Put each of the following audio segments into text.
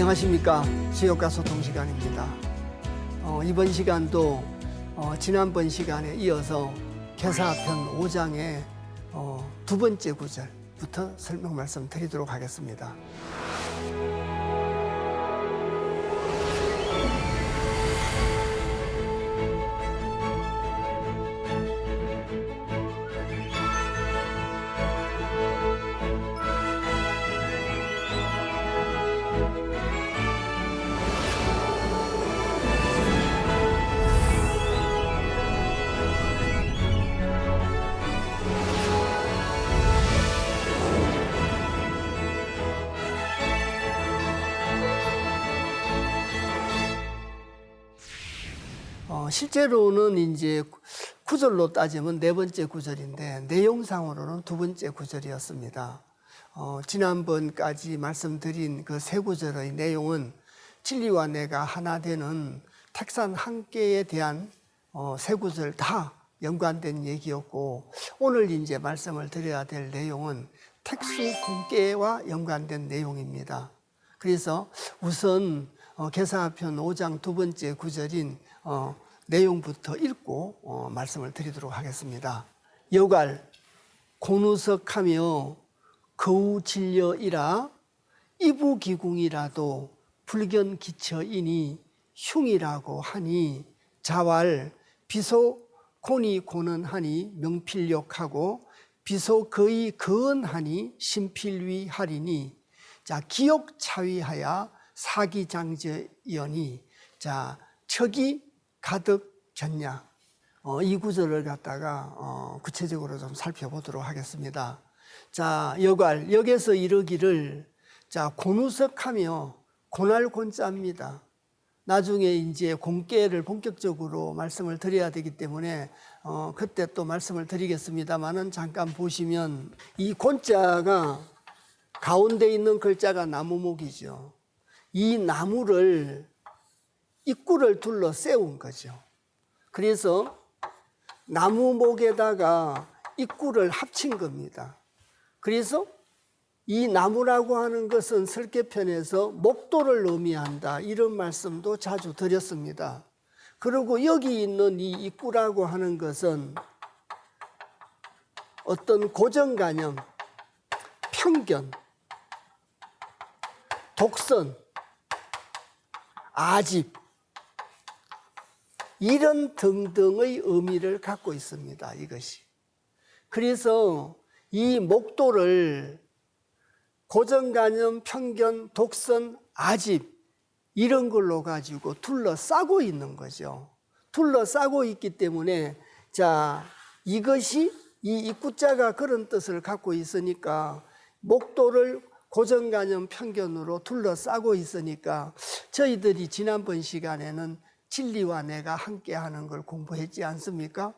안녕하십니까. 지역과 소통 시간입니다. 이번 시간도 지난번 시간에 이어서 계사편 5장의 두 번째 구절부터 설명 말씀 드리도록 하겠습니다. 실제로는 이제 구절로 따지면 네 번째 구절인데 내용상으로는 두 번째 구절이었습니다. 지난번까지 말씀드린 그 세 구절의 내용은 진리와 내가 하나 되는 택산 함께에 대한 세 구절 다 연관된 얘기였고, 오늘 이제 말씀을 드려야 될 내용은 택수 공개와 연관된 내용입니다. 그래서 우선 계사편 5장 두 번째 구절인 내용부터 읽고 말씀을 드리도록 하겠습니다. 여갈 곤우석하며 거우 진려이라 이부기궁이라도 불견기처이니 흉이라고 하니 자왈 비소 곤이 고는하니 명필력하고 비소 거의 거은하니 심필위하리니 자 기욕차위하야 사기장저이니 자 척이 가득 졌냐. 이 구절을 갖다가 구체적으로 좀 살펴보도록 하겠습니다. 자, 여갈, 여기서 이르기를 자, 곤우석하며 고날 곤자입니다. 나중에 이제 공개를 본격적으로 말씀을 드려야 되기 때문에 그때 또 말씀을 드리겠습니다만은 잠깐 보시면 이 곤자가 가운데 있는 글자가 나무목이죠. 이 나무를 입구를 둘러 세운 거죠. 그래서 나무목에다가 입구를 합친 겁니다. 그래서 이 나무라고 하는 것은 설계편에서 목도를 의미한다, 이런 말씀도 자주 드렸습니다. 그리고 여기 있는 이 입구라고 하는 것은 어떤 고정관념, 편견, 독선, 아집 이런 등등의 의미를 갖고 있습니다. 이것이. 그래서 이 목도를 고정관념, 편견, 독선, 아집 이런 걸로 가지고 둘러싸고 있는 거죠. 둘러싸고 있기 때문에 자 이것이 이 입구자가 그런 뜻을 갖고 있으니까 목도를 고정관념, 편견으로 둘러싸고 있으니까 저희들이 지난번 시간에는 진리와 내가 함께하는 걸 공부했지 않습니까?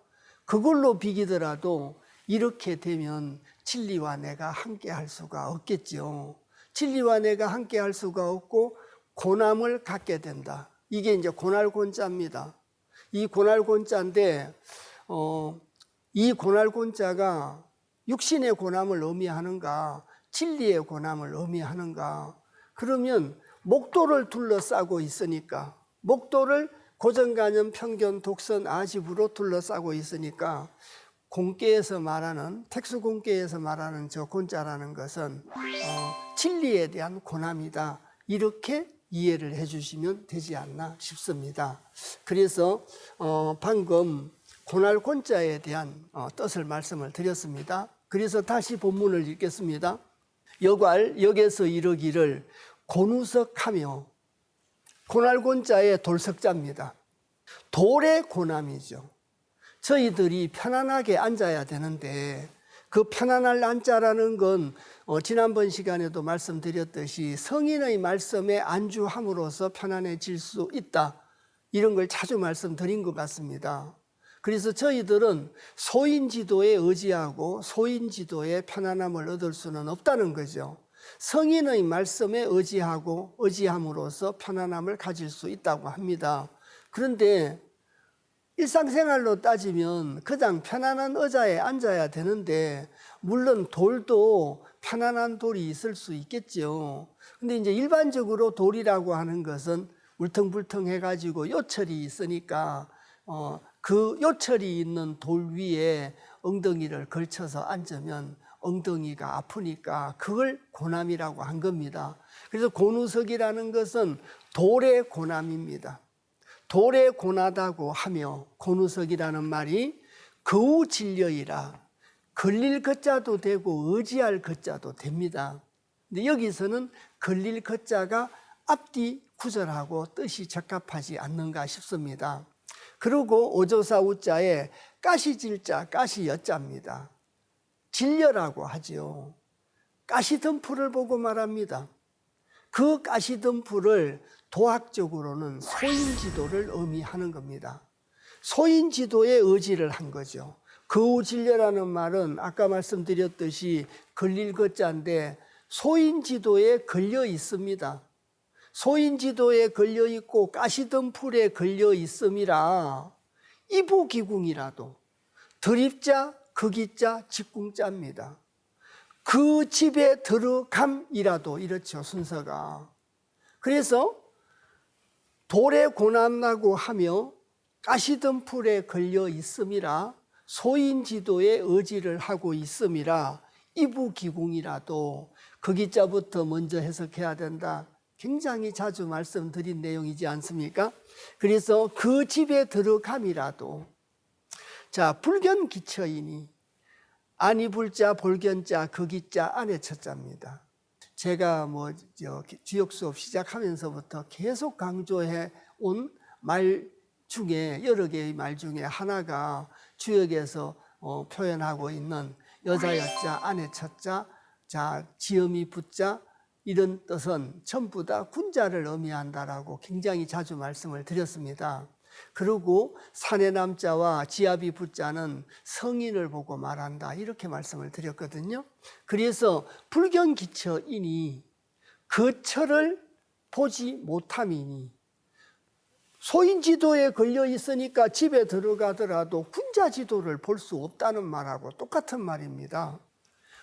그걸로 비기더라도 이렇게 되면 진리와 내가 함께할 수가 없겠죠. 진리와 내가 함께할 수가 없고 고남을 갖게 된다. 이게 이제 고날곤자입니다. 이 고날곤자인데 이 고날곤자가 육신의 고남을 의미하는가, 진리의 고남을 의미하는가? 그러면 목도를 둘러싸고 있으니까, 목도를 고정관념, 편견, 독선, 아집으로 둘러싸고 있으니까 공계에서 말하는, 택수공계에서 말하는 저 곤자라는 것은 진리에 대한 고남이다, 이렇게 이해를 해주시면 되지 않나 싶습니다. 그래서 방금 고날곤자에 대한 뜻을 말씀을 드렸습니다. 그래서 다시 본문을 읽겠습니다. 여갈, 여기서 이르기를 곤우석하며, 고날곤자의 돌석자입니다. 돌의 고남이죠. 저희들이 편안하게 앉아야 되는데 그 편안할 앉자라는 건 지난번 시간에도 말씀드렸듯이 성인의 말씀에 안주함으로써 편안해질 수 있다, 이런 걸 자주 말씀드린 것 같습니다. 그래서 저희들은 소인지도에 의지하고 소인지도에 편안함을 얻을 수는 없다는 거죠. 성인의 말씀에 의지하고 의지함으로써 편안함을 가질 수 있다고 합니다. 그런데 일상생활로 따지면 그냥 편안한 의자에 앉아야 되는데, 물론 돌도 편안한 돌이 있을 수 있겠죠. 근데 이제 일반적으로 돌이라고 하는 것은 울퉁불퉁해 가지고 요철이 있으니까 그 요철이 있는 돌 위에 엉덩이를 걸쳐서 앉으면 엉덩이가 아프니까 그걸 고남이라고 한 겁니다. 그래서 곤우석이라는 것은 돌의 고남입니다. 돌에 고나다고 하며 곤우석이라는 말이 거우 진려이라 걸릴 것자도 되고 의지할 것자도 됩니다. 근데 여기서는 걸릴 것자가 앞뒤 구절하고 뜻이 적합하지 않는가 싶습니다. 그리고 오조사 우자에 가시질자, 가시여자입니다. 진려라고 하죠. 가시덤불을 보고 말합니다. 그 가시덤불을 도학적으로는 소인지도를 의미하는 겁니다. 소인지도에 의지를 한 거죠. 거우진려라는 말은 아까 말씀드렸듯이 걸릴 것자인데 소인지도에 걸려 있습니다. 소인지도에 걸려 있고 가시덤불에 걸려 있음이라 이부기궁이라도 드립자, 극이자, 직궁자입니다. 그 집에 들어감이라도 이렇죠, 순서가. 그래서 돌에 고난다고 하며 가시덤불에 걸려 있음이라 소인지도에 의지를 하고 있음이라 이부기궁이라도 극이자부터 먼저 해석해야 된다. 굉장히 자주 말씀드린 내용이지 않습니까? 그래서 그 집에 들어감이라도 자, 불견기처이니 아니불자, 볼견자, 극이자, 안에 첫자입니다. 제가 주역 수업 시작하면서부터 계속 강조해 온 말 중에 여러 개의 말 중에 하나가 주역에서 표현하고 있는 여자 여자, 안에 첫자, 자, 지음이 붙자 이런 뜻은 전부 다 군자를 의미한다라고 굉장히 자주 말씀을 드렸습니다. 그리고 산의 남자와 지압이 붙자는 성인을 보고 말한다 이렇게 말씀을 드렸거든요. 그래서 불견기처이니 그 처를 보지 못함이니 소인지도에 걸려 있으니까 집에 들어가더라도 군자지도를 볼 수 없다는 말하고 똑같은 말입니다.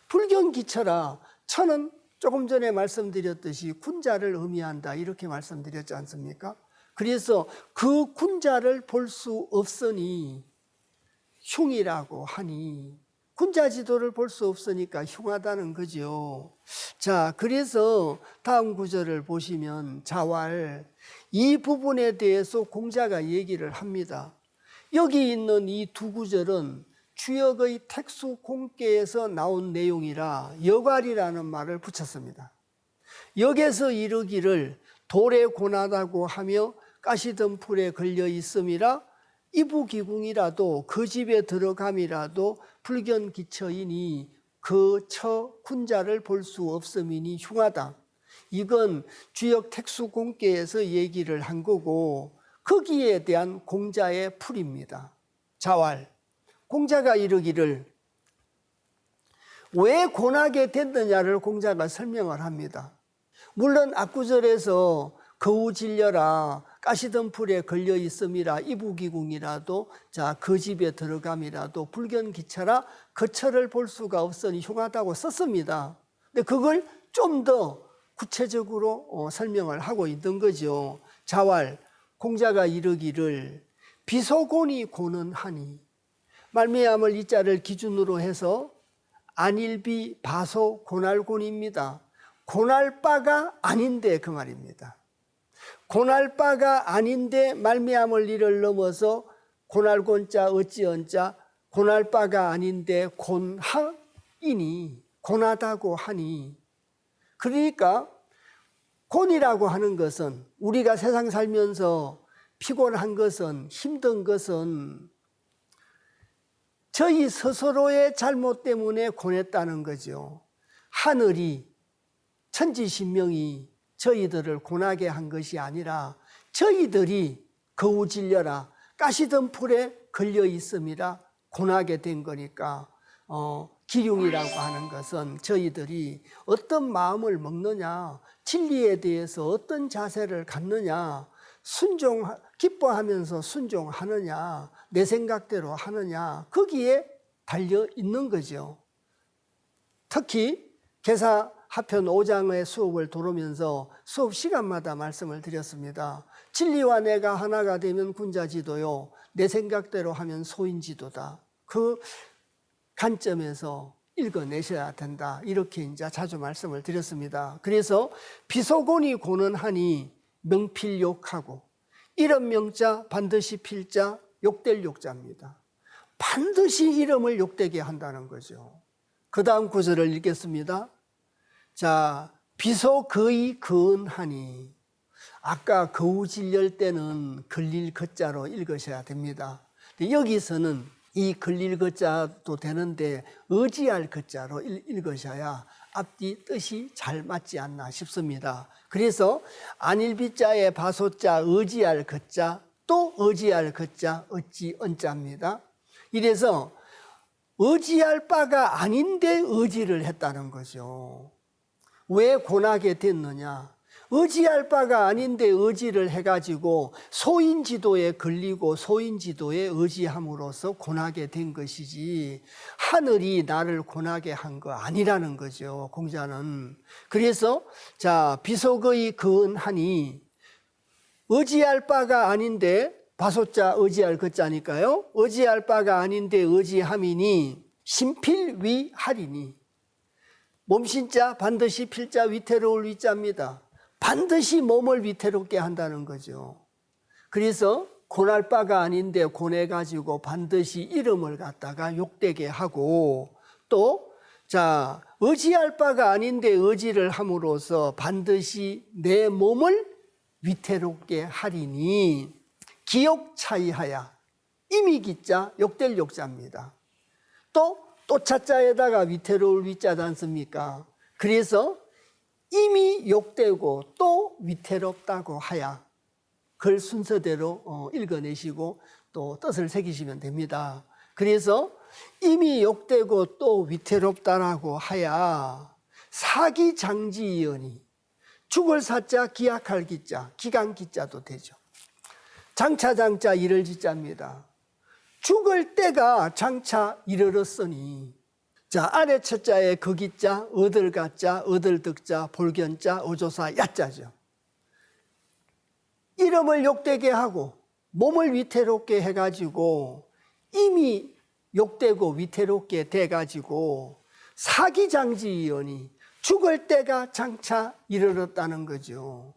불견기처라 처는 조금 전에 말씀드렸듯이 군자를 의미한다 이렇게 말씀드렸지 않습니까? 그래서 그 군자를 볼 수 없으니 흉이라고 하니 군자지도를 볼 수 없으니까 흉하다는 거죠. 자, 그래서 다음 구절을 보시면 자왈 이 부분에 대해서 공자가 얘기를 합니다. 여기 있는 이 두 구절은 주역의 택수 공계에서 나온 내용이라 여괄이라는 말을 붙였습니다. 여기서 이르기를 돌에 고나다고 하며 가시덤불에 걸려 있음이라 이부기궁이라도 그 집에 들어감이라도 불견기처이니 그 처 군자를 볼 수 없음이니 흉하다. 이건 주역 택수 공계에서 얘기를 한 거고 거기에 대한 공자의 풀입니다. 자왈 공자가 이르기를 왜 고나게 됐느냐를 공자가 설명을 합니다. 물론 앞구절에서 거우질려라 가시덤불에 걸려 있음이라 이부기궁이라도 자 그 집에 들어감이라도 불견기처라 그 처를 볼 수가 없으니 흉하다고 썼습니다. 근데 그걸 좀 더 구체적으로 설명을 하고 있는 거죠. 자왈 공자가 이르기를 비소곤이 고는하니 말미암을 이 자를 기준으로 해서 안일비 바소 고날곤입니다. 고날 바가 아닌데 그 말입니다. 고날 바가 아닌데 말미암을 이를 넘어서 고날곤자 어찌언자 고날 바가 아닌데 곤하이니 고나다고 하니 그러니까 곤이라고 하는 것은 우리가 세상 살면서 피곤한 것은 힘든 것은 저희 스스로의 잘못 때문에 고냈다는 거죠. 하늘이 천지신명이 저희들을 고나게 한 것이 아니라 저희들이 거우질려라 가시덤불에 걸려 있음이라 고나게 된 거니까 기륭이라고 하는 것은 저희들이 어떤 마음을 먹느냐 진리에 대해서 어떤 자세를 갖느냐 기뻐하면서 순종하느냐 내 생각대로 하느냐 거기에 달려 있는 거죠. 특히 개사 하편 5장의 수업을 도우면서 수업 시간마다 말씀을 드렸습니다. 진리와 내가 하나가 되면 군자지도요, 내 생각대로 하면 소인지도다. 그 관점에서 읽어내셔야 된다. 이렇게 이제 자주 말씀을 드렸습니다. 그래서 비소곤이 고는하니 명필욕하고, 이런 명자 반드시 필자 욕될 욕자입니다. 반드시 이름을 욕되게 한다는 거죠. 그 다음 구절을 읽겠습니다. 자, 비소 거의 거은하니, 아까 거우질열 때는 걸릴 거자로 읽으셔야 됩니다. 여기서는 이 걸릴 거자도 되는데 의지할 거자로 읽으셔야 앞뒤 뜻이 잘 맞지 않나 싶습니다. 그래서 안일비자의 바소자 의지할 거자, 또 의지할 거자 어찌 언자입니다. 이래서 의지할 바가 아닌데 의지를 했다는 거죠. 왜 고나게 됐느냐? 의지할 바가 아닌데 의지를 해가지고 소인지도에 걸리고 소인지도에 의지함으로써 고나게 된 것이지, 하늘이 나를 고나게 한 거 아니라는 거죠, 공자는. 그래서 자, 비속의 거은하니, 의지할 바가 아닌데, 바소자 의지할 것자니까요, 의지할 바가 아닌데 의지함이니 심필위하리니, 몸신자 반드시 필자 위태로울 위자입니다. 반드시 몸을 위태롭게 한다는 거죠. 그래서 고날 바가 아닌데 고내가지고 반드시 이름을 갖다가 욕되게 하고, 또 자, 의지할 바가 아닌데 의지를 함으로써 반드시 내 몸을 위태롭게 하리니 기욕 차이하야, 이미 기자 욕될 욕자입니다. 또 차자에다가 위태로울 위자지 않습니까? 그래서 이미 욕되고 또 위태롭다고 하야, 글 순서대로 읽어내시고 또 뜻을 새기시면 됩니다. 그래서 이미 욕되고 또 위태롭다라고 하야 사기장지이언이, 죽을 사자 기약할 기자, 기강 기자도 되죠. 장차 이를 지자입니다. 죽을 때가 장차 이르렀으니, 자, 아래 첫자에 거기자, 얻을가자, 얻을득자, 볼견자, 어조사, 야자죠. 이름을 욕되게 하고 몸을 위태롭게 해가지고 이미 욕되고 위태롭게 돼가지고 사기장지이언이, 죽을 때가 장차 이르렀다는 거죠.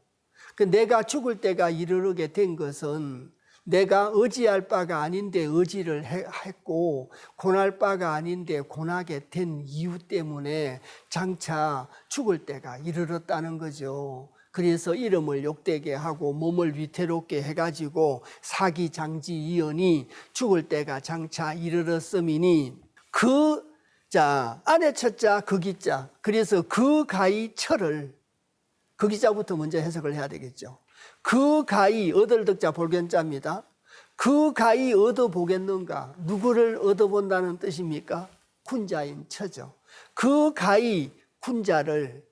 내가 죽을 때가 이르르게 된 것은 내가 의지할 바가 아닌데 의지를 했고 고날 바가 아닌데 고나게 된 이유 때문에 장차 죽을 때가 이르렀다는 거죠. 그래서 이름을 욕되게 하고 몸을 위태롭게 해가지고 사기장지이언이 죽을 때가 장차 이르렀음이니, 안에 첫자 거기자, 그래서 그 가히 철을, 거기자부터 먼저 해석을 해야 되겠죠. 그 가히, 얻을득자 볼견자입니다. 그 가히 얻어보겠는가? 누구를 얻어본다는 뜻입니까? 군자인 처죠. 그 가히 군자를,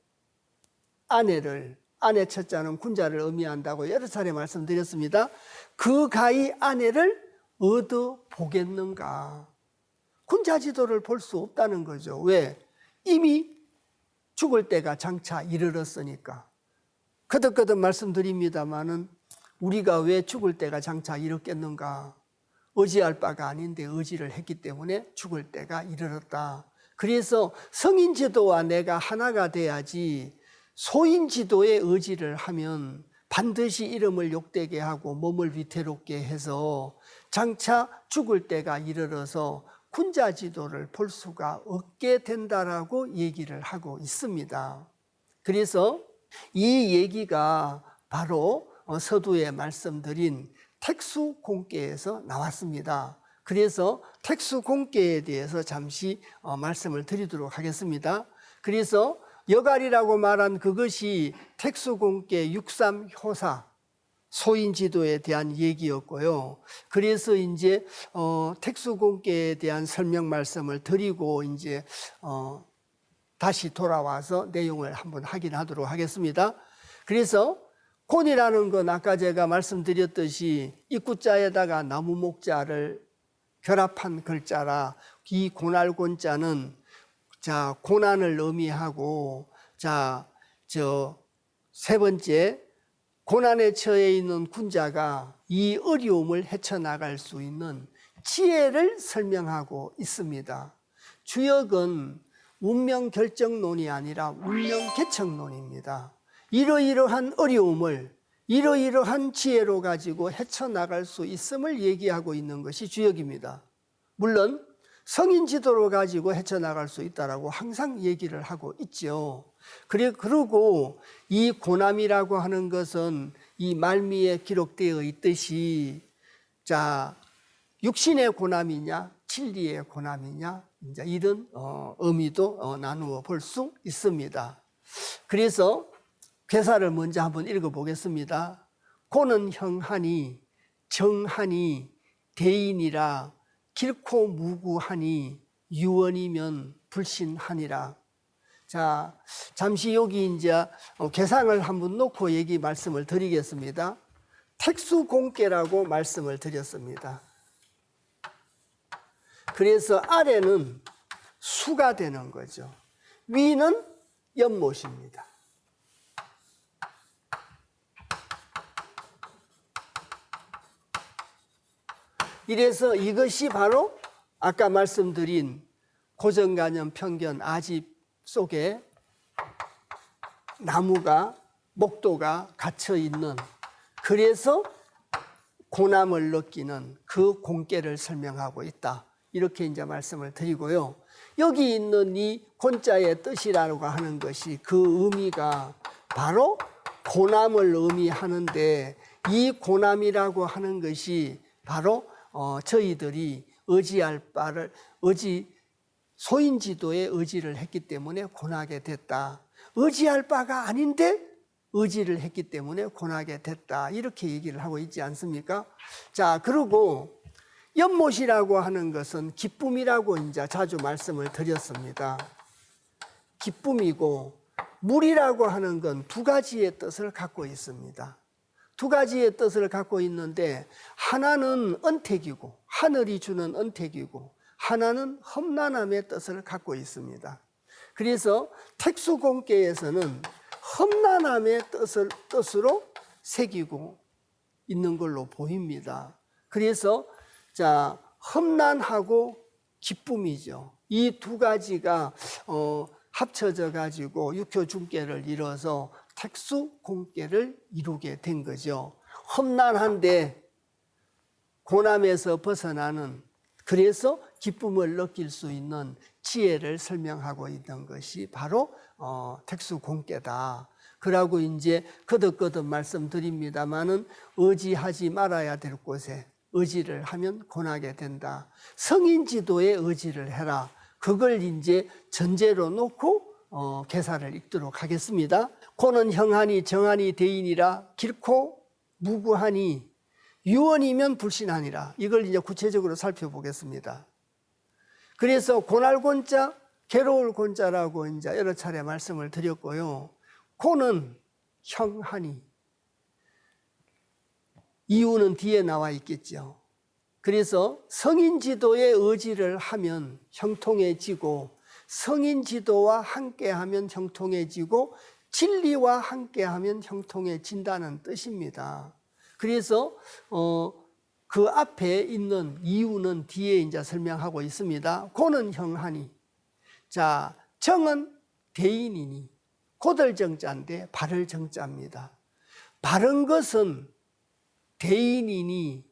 아내 첫자는 군자를 의미한다고 여러 차례 말씀드렸습니다. 그 가히 아내를 얻어보겠는가? 군자지도를 볼 수 없다는 거죠. 왜? 이미 죽을 때가 장차 이르렀으니까. 거듭 말씀드립니다마는 우리가 왜 죽을 때가 장차 이르겠는가? 의지할 바가 아닌데 의지를 했기 때문에 죽을 때가 이르렀다. 그래서 성인지도와 내가 하나가 돼야지, 소인지도에 의지를 하면 반드시 이름을 욕되게 하고 몸을 위태롭게 해서 장차 죽을 때가 이르러서 군자지도를 볼 수가 없게 된다라고 얘기를 하고 있습니다. 그래서 이 얘기가 바로 서두에 말씀드린 택수공계에서 나왔습니다. 그래서 택수공계에 대해서 잠시 말씀을 드리도록 하겠습니다. 그래서 여갈이라고 말한 그것이 택수공계 63효사, 소인지도에 대한 얘기였고요. 그래서 이제 택수공계에 대한 설명 말씀을 드리고 이제 다시 돌아와서 내용을 한번 확인하도록 하겠습니다. 그래서 곤이라는 건 아까 제가 말씀드렸듯이 입구자에다가 나무목자를 결합한 글자라, 이 고날곤자는 자, 고난을 의미하고, 자, 세 번째, 고난에 처해 있는 군자가 이 어려움을 헤쳐나갈 수 있는 지혜를 설명하고 있습니다. 주역은 운명 결정론이 아니라 운명 개척론입니다. 이러이러한 어려움을 이러이러한 지혜로 가지고 헤쳐나갈 수 있음을 얘기하고 있는 것이 주역입니다. 물론 성인 지도로 가지고 헤쳐나갈 수 있다라고 항상 얘기를 하고 있죠. 그리고 이 고난이라고 하는 것은 이 말미에 기록되어 있듯이, 자, 육신의 고난이냐 진리의 고난이냐 이제 이런 의미도 나누어 볼 수 있습니다. 그래서 괴사를 먼저 한번 읽어보겠습니다. 고는 형하니 정하니 대인이라 길고 무구하니 유언이면 불신하니라. 자, 잠시 여기 이제 괴상을 한번 놓고 말씀을 드리겠습니다. 택수공ቄ라고 말씀을 드렸습니다. 그래서 아래는 수가 되는 거죠. 위는 연못입니다. 이래서 이것이 바로 아까 말씀드린 고정관념, 편견, 아집 속에 나무가, 목도가 갇혀 있는, 그래서 고난을 느끼는 그 공ቄ를 설명하고 있다. 이렇게 이제 말씀을 드리고요. 여기 있는 이 곤자의 뜻이라고 하는 것이 그 의미가 바로 고난을 의미하는데, 이 고난이라고 하는 것이 바로 저희들이 의지할 바를 소인지도에 의지를 했기 때문에 고나게 됐다. 의지할 바가 아닌데 의지를 했기 때문에 고나게 됐다. 이렇게 얘기를 하고 있지 않습니까? 자, 그리고 연못이라고 하는 것은 기쁨이라고 이제 자주 말씀을 드렸습니다. 기쁨이고, 물이라고 하는 건 두 가지의 뜻을 갖고 있습니다. 두 가지의 뜻을 갖고 있는데, 하나는 언택이고, 하늘이 주는 언택이고, 하나는 험난함의 뜻을 갖고 있습니다. 그래서 택수공ቄ에서는 험난함의 뜻으로 새기고 있는 걸로 보입니다. 그래서 자, 험난하고 기쁨이죠. 이 두 가지가 합쳐져 가지고 육효중ቄ를 이뤄서 택수공ቄ를 이루게 된 거죠. 험난한데 고난에서 벗어나는, 그래서 기쁨을 느낄 수 있는 지혜를 설명하고 있는 것이 바로 택수공ቄ다. 그러고 이제 거듭거듭 말씀드립니다마는 의지하지 말아야 될 곳에 의지를 하면 고나게 된다. 성인지도에 의지를 해라. 그걸 이제 전제로 놓고 괴사를 읽도록 하겠습니다. 고는 형하니 정하니 대인이라 길고 무구하니 유언이면 불신하니라. 이걸 이제 구체적으로 살펴보겠습니다. 그래서 고날곤자, 괴로울 곤자라고 이제 여러 차례 말씀을 드렸고요. 고는 형하니, 이유는 뒤에 나와 있겠죠. 그래서 성인지도에 의지를 하면 형통해지고, 성인지도와 함께하면 형통해지고, 진리와 함께하면 형통해진다는 뜻입니다. 그래서 그 앞에 있는 이유는 뒤에 이제 설명하고 있습니다. 고는 형하니, 자, 정은 대인이니, 고들 정자인데 바를 정자입니다. 바른 것은 대인이니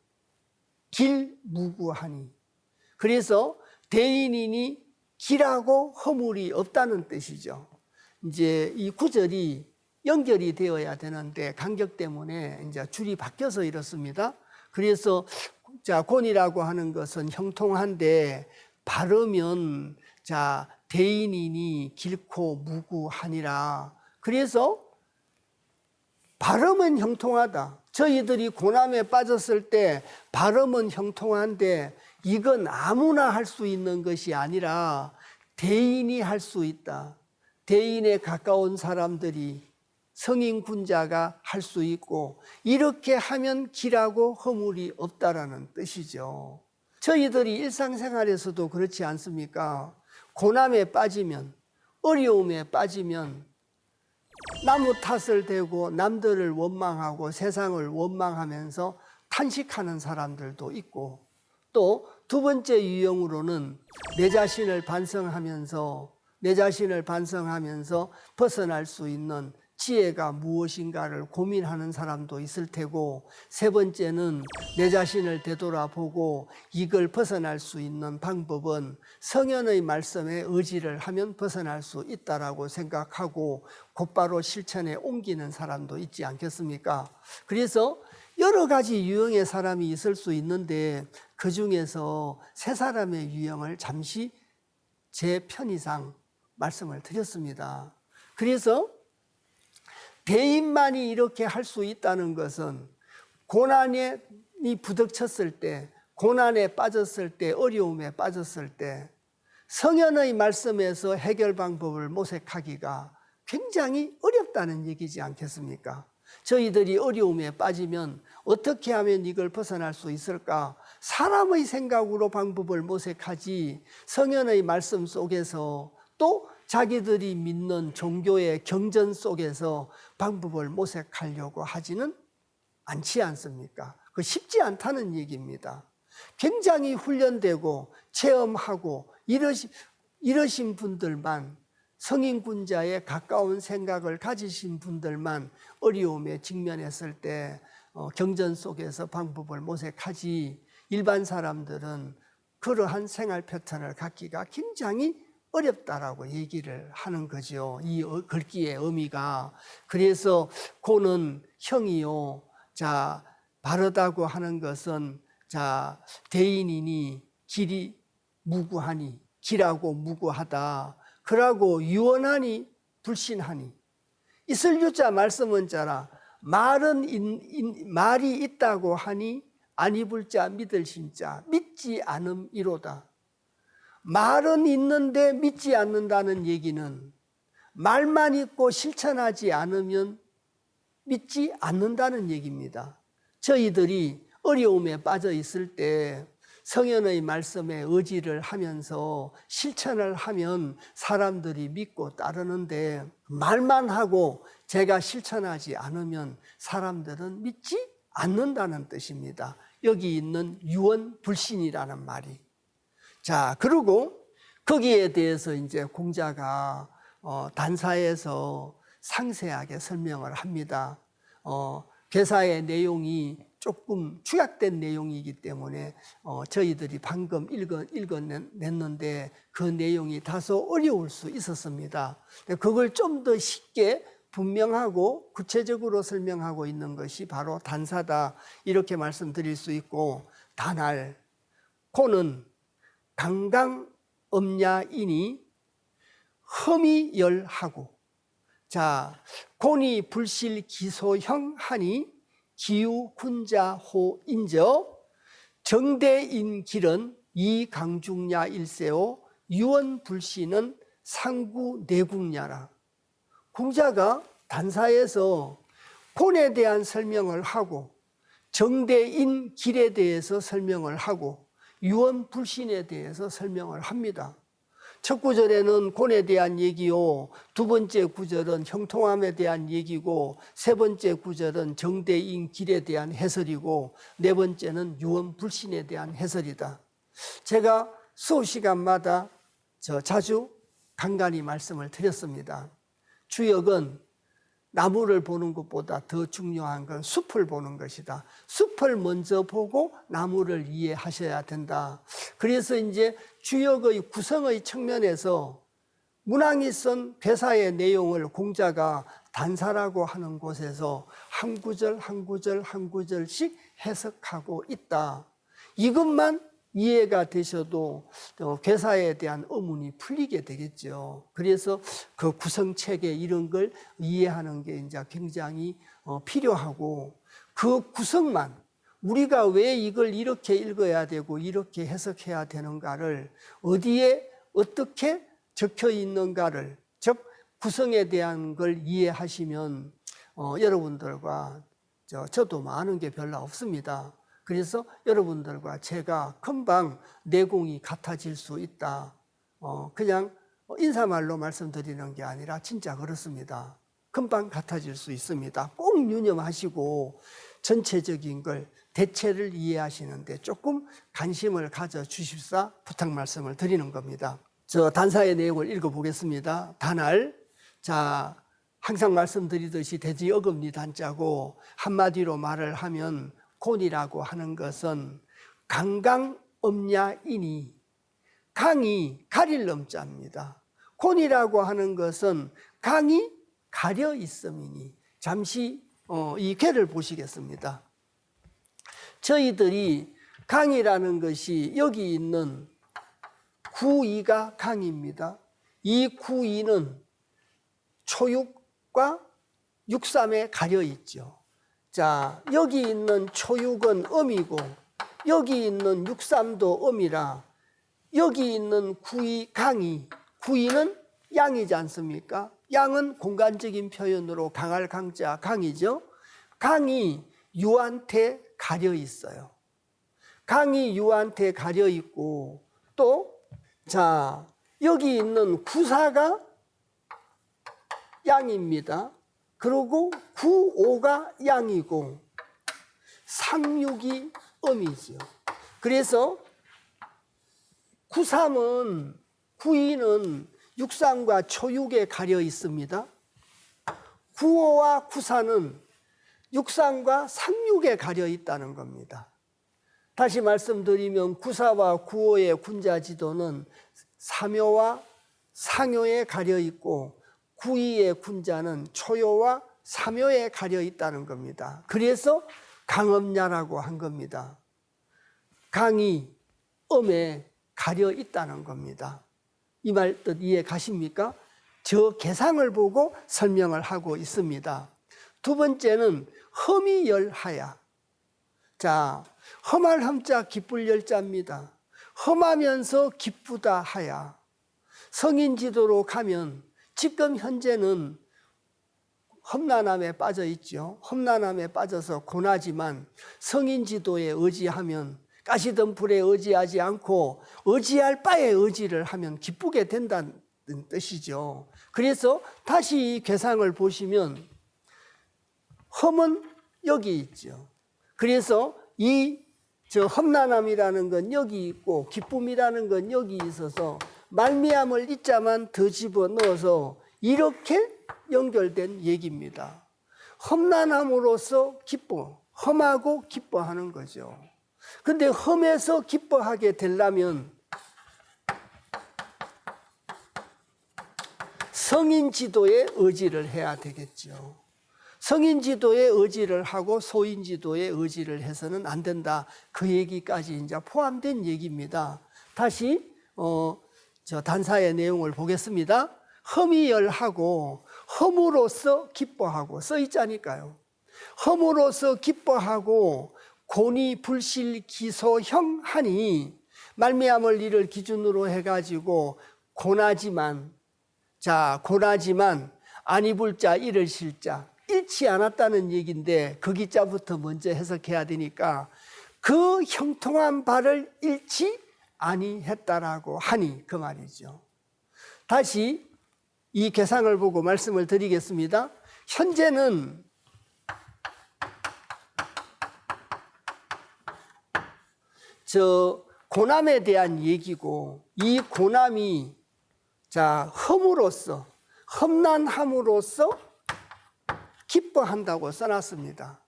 길무구하니, 그래서 대인이니 길하고 허물이 없다는 뜻이죠. 이제 이 구절이 연결이 되어야 되는데 간격 때문에 이제 줄이 바뀌어서 이렇습니다. 그래서 자, 곤이라고 하는 것은 형통한데 바르면 자, 대인이니 길고 무구하니라. 그래서 바르면 형통하다. 저희들이 고난에 빠졌을 때 바르면 형통한데, 이건 아무나 할 수 있는 것이 아니라 대인이 할 수 있다. 대인에 가까운 사람들이, 성인 군자가 할 수 있고, 이렇게 하면 길하고 허물이 없다라는 뜻이죠. 저희들이 일상생활에서도 그렇지 않습니까? 고난에 빠지면, 어려움에 빠지면 나무 탓을 대고 남들을 원망하고 세상을 원망하면서 탄식하는 사람들도 있고, 또 두 번째 유형으로는 내 자신을 반성하면서 벗어날 수 있는 지혜가 무엇인가를 고민하는 사람도 있을 테고, 세 번째는 내 자신을 되돌아보고 이걸 벗어날 수 있는 방법은 성현의 말씀에 의지를 하면 벗어날 수 있다라고 생각하고 곧바로 실천에 옮기는 사람도 있지 않겠습니까? 그래서 여러 가지 유형의 사람이 있을 수 있는데, 그 중에서 세 사람의 유형을 잠시 제 편의상 말씀을 드렸습니다. 그래서 대인만이 이렇게 할 수 있다는 것은 고난이 부닥쳤을 때, 고난에 빠졌을 때, 어려움에 빠졌을 때 성현의 말씀에서 해결 방법을 모색하기가 굉장히 어렵다는 얘기지 않겠습니까? 저희들이 어려움에 빠지면 어떻게 하면 이걸 벗어날 수 있을까? 사람의 생각으로 방법을 모색하지, 성현의 말씀 속에서 또 자기들이 믿는 종교의 경전 속에서 방법을 모색하려고 하지는 않지 않습니까? 그 쉽지 않다는 얘기입니다. 굉장히 훈련되고 체험하고 이러신 분들만, 성인군자에 가까운 생각을 가지신 분들만 어려움에 직면했을 때 경전 속에서 방법을 모색하지, 일반 사람들은 그러한 생활 패턴을 갖기가 굉장히 어렵다라고 얘기를 하는 거죠. 이 글귀의 의미가. 그래서 고는 형이요. 자, 바르다고 하는 것은, 자, 대인이니 길이 무구하니, 길하고 무구하다. 그러고 유언하니 불신하니. 있을 유자 말씀은 자라. 말이 있다고 하니 안 입을 자 믿을 신자. 믿지 않음이로다. 말은 있는데 믿지 않는다는 얘기는 말만 있고 실천하지 않으면 믿지 않는다는 얘기입니다. 저희들이 어려움에 빠져 있을 때 성현의 말씀에 의지를 하면서 실천을 하면 사람들이 믿고 따르는데, 말만 하고 제가 실천하지 않으면 사람들은 믿지 않는다는 뜻입니다. 여기 있는 유언불신이라는 말이. 자, 그리고 거기에 대해서 이제 공자가 단사에서 상세하게 설명을 합니다. 괴사의 내용이 조금 축약된 내용이기 때문에 저희들이 방금 읽어냈는데 그 내용이 다소 어려울 수 있었습니다. 그걸 좀 더 쉽게 분명하고 구체적으로 설명하고 있는 것이 바로 단사다, 이렇게 말씀드릴 수 있고, 단할, 고는 강강엄야이니 흠이 열하고, 자, 곤이 불실 기소형 하니 기우 군자호 인저 정대인 길은 이강중야 일세오 유언 불신은 상구 내국야라. 공자가 단사에서 곤에 대한 설명을 하고 정대인 길에 대해서 설명을 하고 유언 불신에 대해서 설명을 합니다. 첫 구절에는 곤에 대한 얘기요, 두 번째 구절은 형통함에 대한 얘기고, 세 번째 구절은 정대인 길에 대한 해설이고, 네 번째는 유언 불신에 대한 해설이다. 제가 수업 시간마다 자주 간간히 말씀을 드렸습니다. 주역은 나무를 보는 것보다 더 중요한 건 숲을 보는 것이다. 숲을 먼저 보고 나무를 이해하셔야 된다. 그래서 이제 주역의 구성의 측면에서 문왕이 쓴 괴사의 내용을 공자가 단사라고 하는 곳에서 한 구절 한 구절 한 구절씩 해석하고 있다. 이것만 이해가 되셔도 괴사에 대한 의문이 풀리게 되겠죠. 그래서 그 구성체계 이런 걸 이해하는 게 이제 굉장히 필요하고, 그 구성만, 우리가 왜 이걸 이렇게 읽어야 되고 이렇게 해석해야 되는가를, 어디에 어떻게 적혀 있는가를, 즉 구성에 대한 걸 이해하시면 여러분들과 저도 많은 게 별로 없습니다. 그래서 여러분들과 제가 금방 내공이 같아질 수 있다. 그냥 인사말로 말씀드리는 게 아니라 진짜 그렇습니다. 금방 같아질 수 있습니다. 꼭 유념하시고 전체적인 걸 대체를 이해하시는데 조금 관심을 가져주십사 부탁 말씀을 드리는 겁니다. 저 단사의 내용을 읽어보겠습니다. 단알. 자, 항상 말씀드리듯이 돼지 어금니 단자고 한마디로 말을 하면 곤이라고 하는 것은 강강엄야이니, 강이 가릴 엄자입니다. 곤이라고 하는 것은 강이 가려 있음이니. 잠시 이 괴를 보시겠습니다. 저희들이 강이라는 것이 여기 있는 구이가 강입니다. 이 구이는 초육과 육삼에 가려 있죠. 자, 여기 있는 초육은 음이고 여기 있는 육삼도 음이라 여기 있는 구이 강이, 구이는 양이지 않습니까? 양은 공간적인 표현으로 강할 강자 강이죠. 강이 유한테 가려 있어요. 강이 유한테 가려 있고 또 자, 여기 있는 구사가 양입니다. 그리고 구오가 양이고 상육이 음이죠. 그래서 구삼은 구이는 육삼과 초육에 가려 있습니다. 구오와 구사는 육삼과 상육에 가려 있다는 겁니다. 다시 말씀드리면 구사와 구오의 군자지도는 삼요와 상요에 가려 있고 구이의 군자는 초요와 삼요에 가려 있다는 겁니다. 그래서 강엄야라고 한 겁니다. 강이 음에 가려 있다는 겁니다. 이 말 뜻 이해 가십니까? 저 개상을 보고 설명을 하고 있습니다. 두 번째는 험이 열하야. 자, 험할 험자 기쁠 열자입니다. 험하면서 기쁘다 하야. 성인지도로 가면 지금 현재는 험난함에 빠져 있죠. 험난함에 빠져서 고나지만 성인지도에 의지하면 가시던 불에 의지하지 않고 의지할 바에 의지를 하면 기쁘게 된다는 뜻이죠. 그래서 다시 이 괴상을 보시면 험은 여기 있죠. 그래서 저 험난함이라는 건 여기 있고 기쁨이라는 건 여기 있어서 말미암을 이자만 더 집어넣어서 이렇게 연결된 얘기입니다. 험난함으로써 기뻐, 험하고 기뻐하는 거죠. 근데 험해서 기뻐하게 되려면 성인지도에 의지를 해야 되겠죠. 성인지도에 의지를 하고 소인지도에 의지를 해서는 안 된다. 그 얘기까지 이제 포함된 얘기입니다. 다시 저 단사의 내용을 보겠습니다. 험이 열하고 험으로써 기뻐하고 써 있자니까요. 험으로써 기뻐하고 곤이 불실 기소형 하니 말미암을 이를 기준으로 해가지고 고나지만 아니 불자 이를 실자 잃지 않았다는 얘기인데 그 기자부터 먼저 해석해야 되니까 그 형통한 바를 잃지 아니했다라고 하니 그 말이죠. 다시 이 괴상을 보고 말씀을 드리겠습니다. 현재는 저 고남에 대한 얘기고 이 고남이 험으로써 험난함으로써 기뻐한다고 써놨습니다.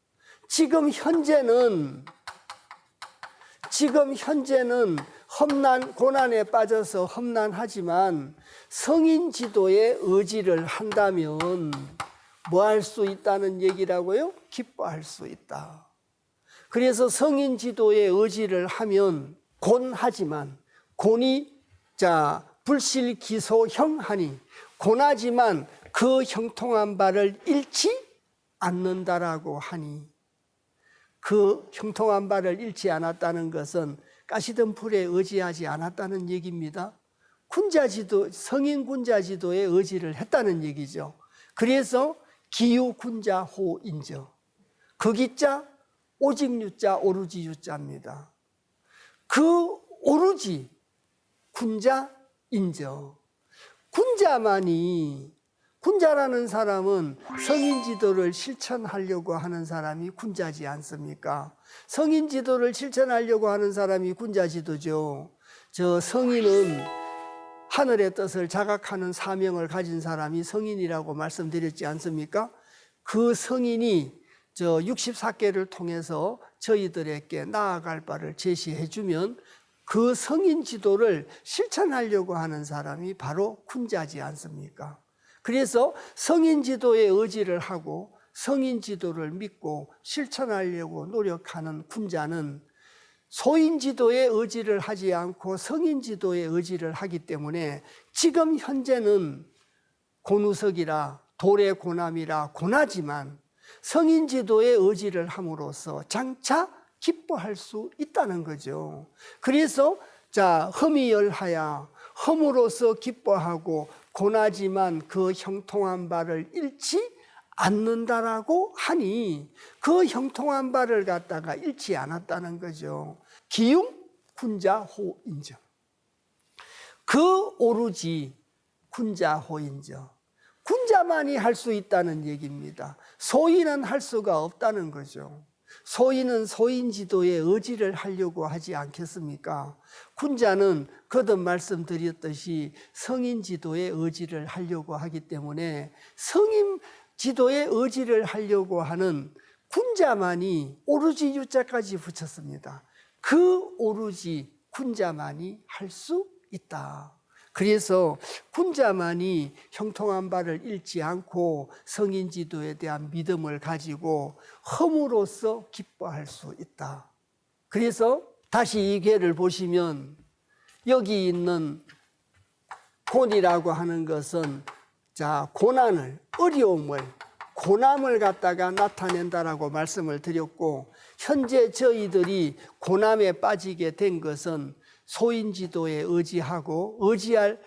지금 현재는 고난에 빠져서 험난하지만 성인지도에 의지를 한다면 뭐 할 수 있다는 얘기라고요? 기뻐할 수 있다. 그래서 성인지도에 의지를 하면 곤하지만 곤이 불실기소형하니 고나지만 그 형통한 바를 잃지 않는다라고 하니 그 형통한 바를 잃지 않았다는 것은 가시던 불에 의지하지 않았다는 얘기입니다. 성인 군자지도에 의지를 했다는 얘기죠. 그래서 기유군자호인저 그 기자 오직 유자 오루지 유자입니다. 그 오루지 군자 인저. 군자라는 사람은 성인 지도를 실천하려고 하는 사람이 군자지 않습니까? 성인 지도를 실천하려고 하는 사람이 군자 지도죠. 저 성인은 하늘의 뜻을 자각하는 사명을 가진 사람이 성인이라고 말씀드렸지 않습니까? 그 성인이 저 64개를 통해서 저희들에게 나아갈 바를 제시해 주면 그 성인 지도를 실천하려고 하는 사람이 바로 군자지 않습니까? 그래서 성인 지도의 의지를 하고 성인 지도를 믿고 실천하려고 노력하는 군자는 소인 지도의 의지를 하지 않고 성인 지도의 의지를 하기 때문에 지금 현재는 곤우석이라 돌의 고남이라 고나지만 성인 지도의 의지를 함으로써 장차 기뻐할 수 있다는 거죠. 그래서 험이 열하야 험으로써 기뻐하고 고나지만 그 형통한 바를 잃지 않는다라고 하니 그 형통한 바를 갖다가 잃지 않았다는 거죠. 기용 군자호인저. 그 오로지 군자호인저. 군자만이 할 수 있다는 얘기입니다. 소인은 할 수가 없다는 거죠. 소인은 소인 지도의 의지를 하려고 하지 않겠습니까? 군자는 거듭 말씀드렸듯이 성인 지도의 의지를 하려고 하기 때문에 성인 지도의 의지를 하려고 하는 군자만이 오로지 유자까지 붙였습니다. 그 오로지 군자만이 할 수 있다. 그래서 군자만이 형통한 바를 잃지 않고 성인 지도에 대한 믿음을 가지고 험으로써 기뻐할 수 있다. 그래서 다시 이 괴를 보시면 여기 있는 곤이라고 하는 것은 고난을, 어려움을, 고난을 갖다가 나타낸다라고 말씀을 드렸고, 현재 저희들이 고난에 빠지게 된 것은 소인 지도에 의지하고 의지할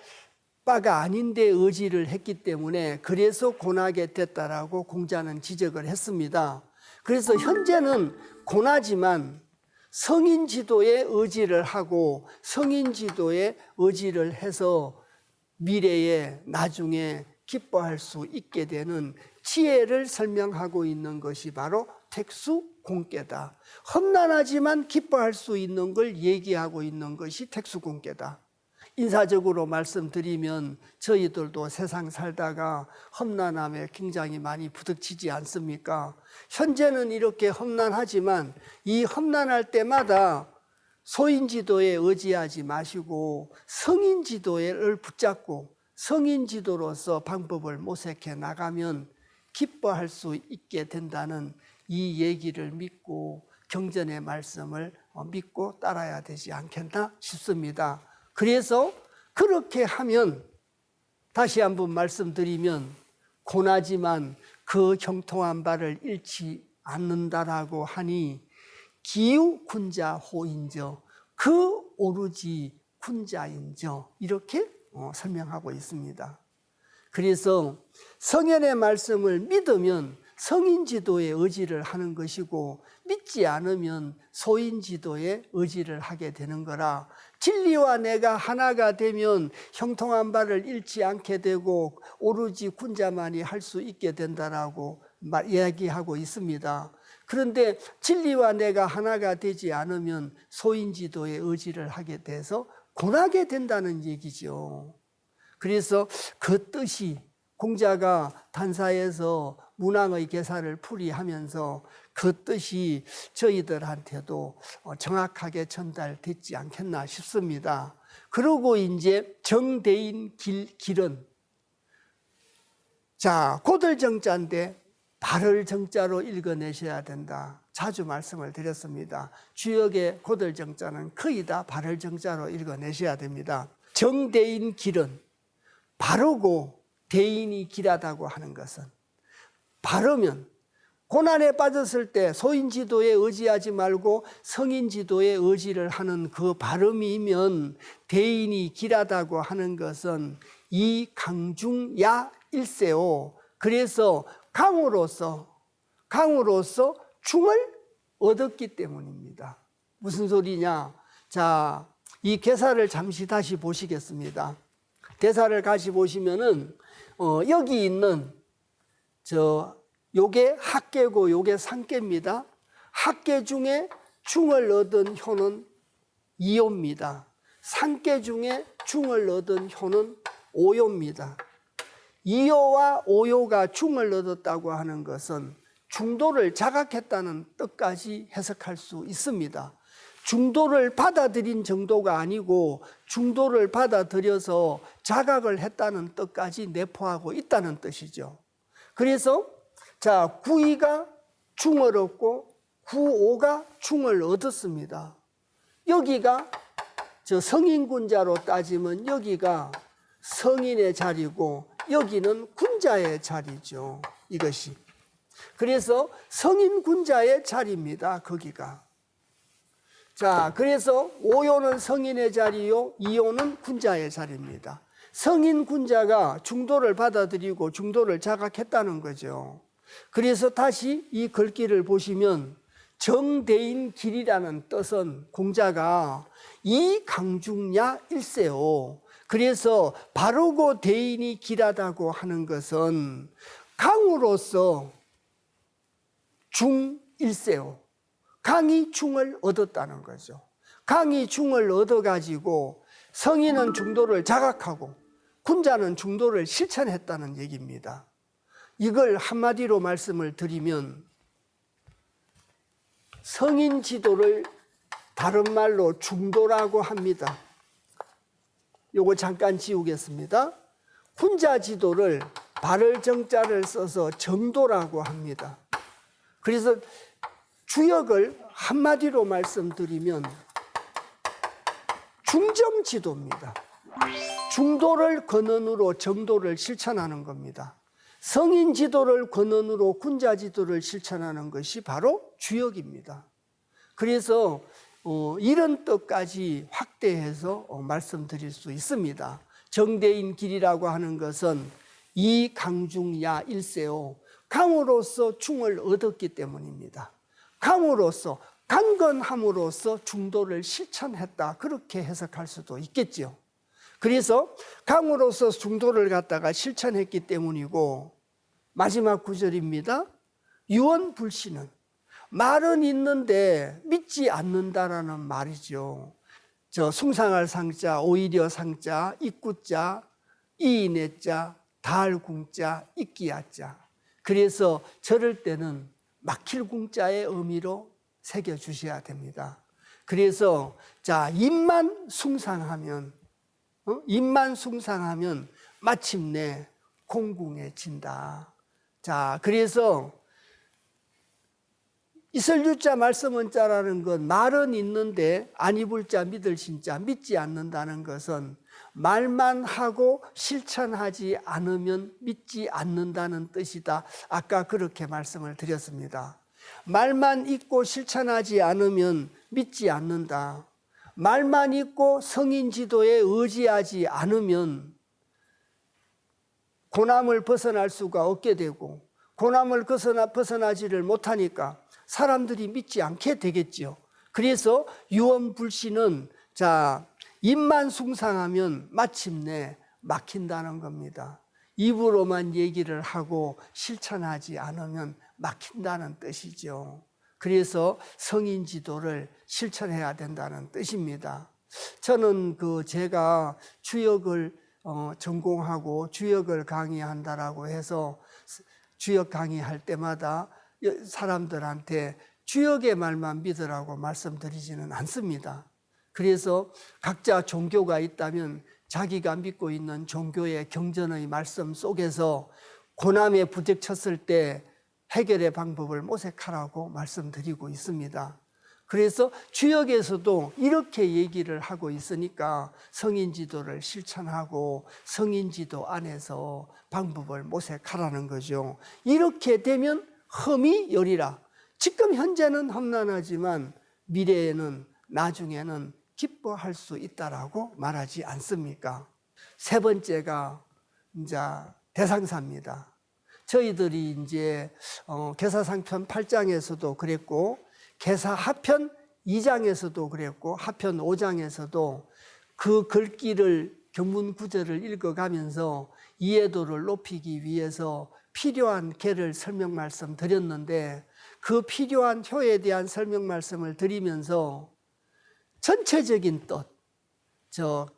바가 아닌데 의지를 했기 때문에 그래서 고나게 됐다라고 공자는 지적을 했습니다. 그래서 현재는 고나지만 성인 지도에 의지를 하고 성인 지도에 의지를 해서 미래에 나중에 기뻐할 수 있게 되는 지혜를 설명하고 있는 것이 바로 택수공깨다. 험난하지만 기뻐할 수 있는 걸 얘기하고 있는 것이 택수공깨다. 인사적으로 말씀드리면 저희들도 세상 살다가 험난함에 굉장히 많이 부닥치지 않습니까? 현재는 이렇게 험난하지만 이 험난할 때마다 소인지도에 의지하지 마시고 성인지도를 붙잡고 성인지도로서 방법을 모색해 나가면 기뻐할 수 있게 된다는 이 얘기를 믿고 경전의 말씀을 믿고 따라야 되지 않겠나 싶습니다. 그래서 그렇게 하면 다시 한번 말씀드리면 고나지만 그 형통한 바를 잃지 않는다라고 하니 기우 군자 호인저, 그 오로지 군자인저, 이렇게 설명하고 있습니다. 그래서 성현의 말씀을 믿으면 성인지도에 의지를 하는 것이고 믿지 않으면 소인지도에 의지를 하게 되는 거라, 진리와 내가 하나가 되면 형통한 바를 잃지 않게 되고 오로지 군자만이 할 수 있게 된다라고 이야기하고 있습니다. 그런데 진리와 내가 하나가 되지 않으면 소인지도에 의지를 하게 돼서 고나게 된다는 얘기죠. 그래서 그 뜻이 공자가 단사에서 문왕의 계사를 풀이하면서 그 뜻이 저희들한테도 정확하게 전달됐지 않겠나 싶습니다. 그리고 이제 정대인 길은, 고들 정자인데 발을 정자로 읽어내셔야 된다. 자주 말씀을 드렸습니다. 주역의 고들 정자는 거의 다 발을 정자로 읽어내셔야 됩니다. 정대인 길은, 바르고 대인이 길하다고 하는 것은, 바르면 고난에 빠졌을 때 소인지도에 의지하지 말고 성인지도에 의지를 하는 그 바름이면, 대인이 길하다고 하는 것은 이 강중야 일세오. 그래서 강으로서 중을 얻었기 때문입니다. 무슨 소리냐? 이 계사를 잠시 다시 보시겠습니다. 대사를 같이 보시면은 여기 있는 요게 학계고 요게 상계입니다. 학계 중에 중을 얻은 효는 이효입니다. 상계 중에 중을 얻은 효는 오효입니다. 이효와 오효가 중을 얻었다고 하는 것은 중도를 자각했다는 뜻까지 해석할 수 있습니다. 중도를 받아들인 정도가 아니고 중도를 받아들여서 자각을 했다는 뜻까지 내포하고 있다는 뜻이죠. 그래서 구이가 중을 얻고 구오가 중을 얻었습니다. 여기가 성인군자로 따지면 여기가 성인의 자리고 여기는 군자의 자리죠. 이것이. 그래서 성인군자의 자리입니다. 거기가. 그래서 오요는 성인의 자리요, 이요는 군자의 자리입니다. 성인 군자가 중도를 받아들이고 중도를 자각했다는 거죠. 그래서 다시 이 글귀를 보시면 정대인 길이라는 뜻은 공자가 이 강중야 일세요. 그래서 바르고 대인이 길하다고 하는 것은 강으로서 중일세요. 강이 중을 얻었다는 거죠. 강이 중을 얻어가지고 성인은 중도를 자각하고 군자는 중도를 실천했다는 얘기입니다. 이걸 한마디로 말씀을 드리면 성인 지도를 다른 말로 중도라고 합니다. 요거 잠깐 지우겠습니다. 군자 지도를 발을 정자를 써서 정도라고 합니다. 그래서 주역을 한마디로 말씀드리면 중정지도입니다. 중도를 근원으로 정도를 실천하는 겁니다. 성인지도를 근원으로 군자지도를 실천하는 것이 바로 주역입니다. 그래서 이런 뜻까지 확대해서 말씀드릴 수 있습니다. 정대인 길이라고 하는 것은 이 강중야 일세요. 강으로서 중을 얻었기 때문입니다. 강으로서 강건함으로써 중도를 실천했다. 그렇게 해석할 수도 있겠죠. 그래서 강으로서 중도를 갖다가 실천했기 때문이고 마지막 구절입니다. 유언불신은 말은 있는데 믿지 않는다라는 말이죠. 숭상할 상자, 오히려 상자, 입구자, 이인의자, 달궁자, 입기야자. 그래서 저럴 때는 막힐 궁자의 의미로 새겨주셔야 됩니다. 그래서 입만 숭상하면 마침내 공궁해진다. 그래서 이설유자 말씀은자라는 건 말은 있는데 안 입을 자 믿을 신자 믿지 않는다는 것은 말만 하고 실천하지 않으면 믿지 않는다는 뜻이다. 아까 그렇게 말씀을 드렸습니다. 말만 있고 실천하지 않으면 믿지 않는다. 말만 있고 성인 지도에 의지하지 않으면 고남을 벗어날 수가 없게 되고 고남을 벗어나지를 못하니까 사람들이 믿지 않게 되겠죠. 그래서 유언불신은 입만 숭상하면 마침내 막힌다는 겁니다. 입으로만 얘기를 하고 실천하지 않으면 막힌다는 뜻이죠. 그래서 성인 지도를 실천해야 된다는 뜻입니다. 저는 제가 주역을 전공하고 주역을 강의한다라고 해서 주역 강의할 때마다 사람들한테 주역의 말만 믿으라고 말씀드리지는 않습니다. 그래서 각자 종교가 있다면 자기가 믿고 있는 종교의 경전의 말씀 속에서 고난에 부딪혔을 때 해결의 방법을 모색하라고 말씀드리고 있습니다. 그래서 주역에서도 이렇게 얘기를 하고 있으니까 성인지도를 실천하고 성인지도 안에서 방법을 모색하라는 거죠. 이렇게 되면 흠이 여리라. 지금 현재는 험난하지만 미래에는 나중에는 기뻐할 수 있다라고 말하지 않습니까? 세 번째가 이제 대상사입니다. 저희들이 이제 계사상편 8장에서도 그랬고 계사하편 2장에서도 그랬고 하편 5장에서도 그 글귀를 경문 구절을 읽어가면서 이해도를 높이기 위해서 필요한 개를 설명 말씀 드렸는데 그 필요한 효에 대한 설명 말씀을 드리면서 전체적인 뜻,